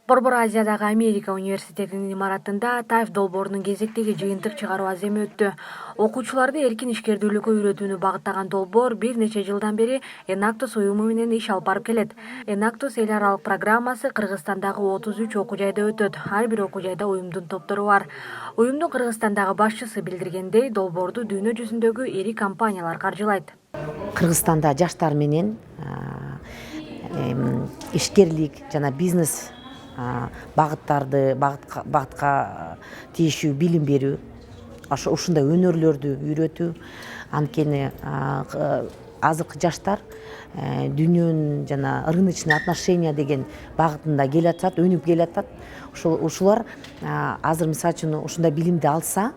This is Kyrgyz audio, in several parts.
Борбор Азиядагы Америка университетинин имаратында Таев долбоорунун кезектеги жыйынтык чыгаруу аземи өттү. Окуучуларды эркин ишкердүүлүккө үйрөтүүнү багыттаган долбоор бир нече жылдан бери Enactus уюму менен иш алып барып келет. Enactus эл аралык программасы Кыргызстандагы 33 окуу жайда өтөт. Ар бир окуу жайда уюмдун топтору бар. Уюмдун Кыргызстандагы башчысы билдиргендей, долбоорду дүйнө жүзүндөгү ири компаниялар каржылайт. Кыргызстанда жаштар менен ишкерлик жана бизнес багытка тийишүү билим берүү, ушундай өнөрлөрдү үйрөтүү. Анткени азыркы жаштар дүйнөнүн жана рыночный отношения деген багытында келатат, өнүп келатат. Ушулар азыр мисалы үчүн ушундай билимди алса,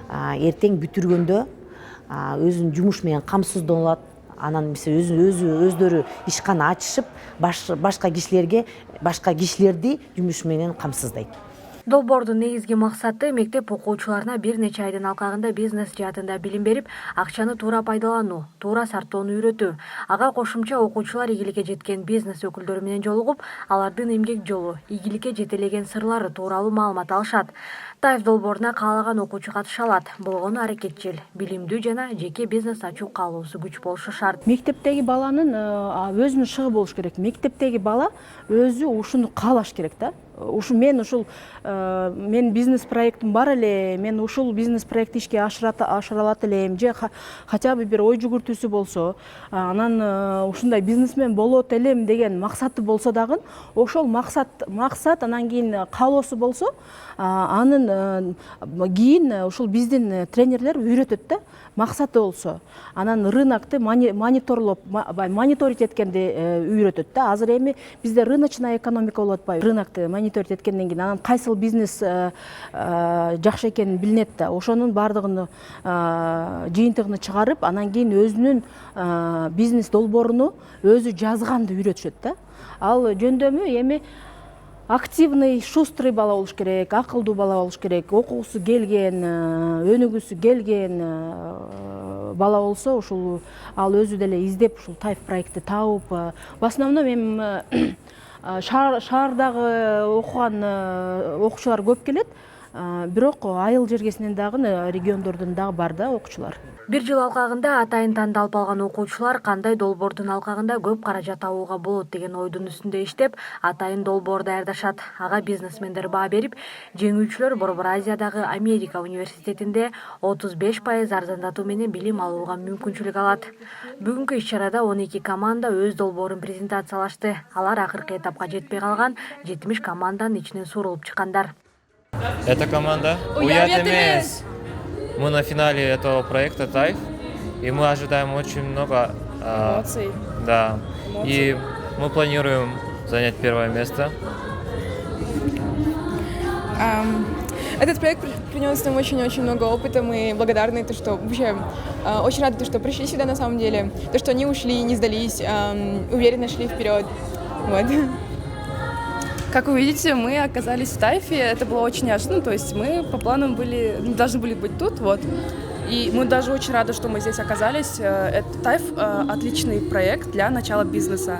эртең бүтүргөндө өзүнүн жумуш менен камсыздонуп алат. Анан өздөрү ишкана ачышып, башка кишилерди жумуш менен камсыздайт. Долбоордун негизги максаты мектеп окуучуларына бир нече айдын алкагында бизнес жаатында билим берип, акчаны туура пайдалануу, туура сарптоону үйрөтүү. Ага кошумча окуучулар ийгиликке жеткен бизнес өкүлдөрү менен жолугуп, алардын эмгек жолу, ийгиликке жетелеген сырлары тууралуу маалымат алышат. Таев долбооруна каалаган окуучу катыша алат. Болгону аракетчил, билимдүү жана жеке бизнес ачуу каалоосу күч болушу шарт. Мектептеги баланын өзүнүн шыгы болуш керек. Мектептеги бала өзү ушуну каалаш керек да. Мен бизнес проектим бар эле, мен ушул бизнес проектти ишке ашыра алат элем, же хотя бы бир ой жүгүртүүсү болсо, анан ушундай бизнесмен болот элем деген максаты болсо дагы, ошол максат анан кийин каалоосу болсо, анын кийин ушул биздин тренерлер үйрөтөт да, максаты болсо. Анан рынокты мониторить эткенди үйрөтөт да. Азыр эми бизде рыночная экономика болуп атпайбы? Рынокты мониторить эткенден кийин анан кайсыл бизнес жакшы экени билинет да. Ошонун баардыгын жыйынтыгын чыгарып, анан кийин өзүнүн бизнес долбооруну өзү жазганды үйрөтүшөт да. Ал жөндөмү эми активный, шустрый бала болуш керек, акылдуу бала болуш керек, окугусу келген, өнүгүүсү келген бала болсо, ушул ал өзү деле издеп ушул Таев проектти тауып, в основном эми шаардагы окуган окуучулар көп келет, бирок айыл жергесинен дагы региондордон дагы бар да окуучулар. Бир жыл алкагында атайын тандалып алган окуучулар кандай долбоордун алкагында көп каражат табууга болот деген ойдун үстүндө иштеп, атайын долбоор даярдашат. Ага бизнесмендер баа берип, жеңүүчүлөр Борбор Азиядагы Америка университетинде 35% арзандатуу менен билим алууга мүмкүнчүлүк алат. Бүгүнкү иш-чарада 12 команда өз долбоорун презентациялашты. Алар акыркы этапка жетпей калган 70 команданын ичинен сурулуп чыккандар. Эта команда «Уят-МС». Мы на финале этого проекта Таев, и мы ожидаем очень много эмоций. Да. И мы планируем занять первое место. Этот проект принес нам очень-очень много опыта. Мы благодарны, что вообще очень рады, что пришли сюда на самом деле, что они ушли, не сдались, уверенно шли вперед. Вот. Как вы видите, мы оказались в Таеве, это было очень неожиданно, то есть мы по планам должны были быть тут, вот. И мы даже очень рады, что мы здесь оказались. Таев отличный проект для начала бизнеса.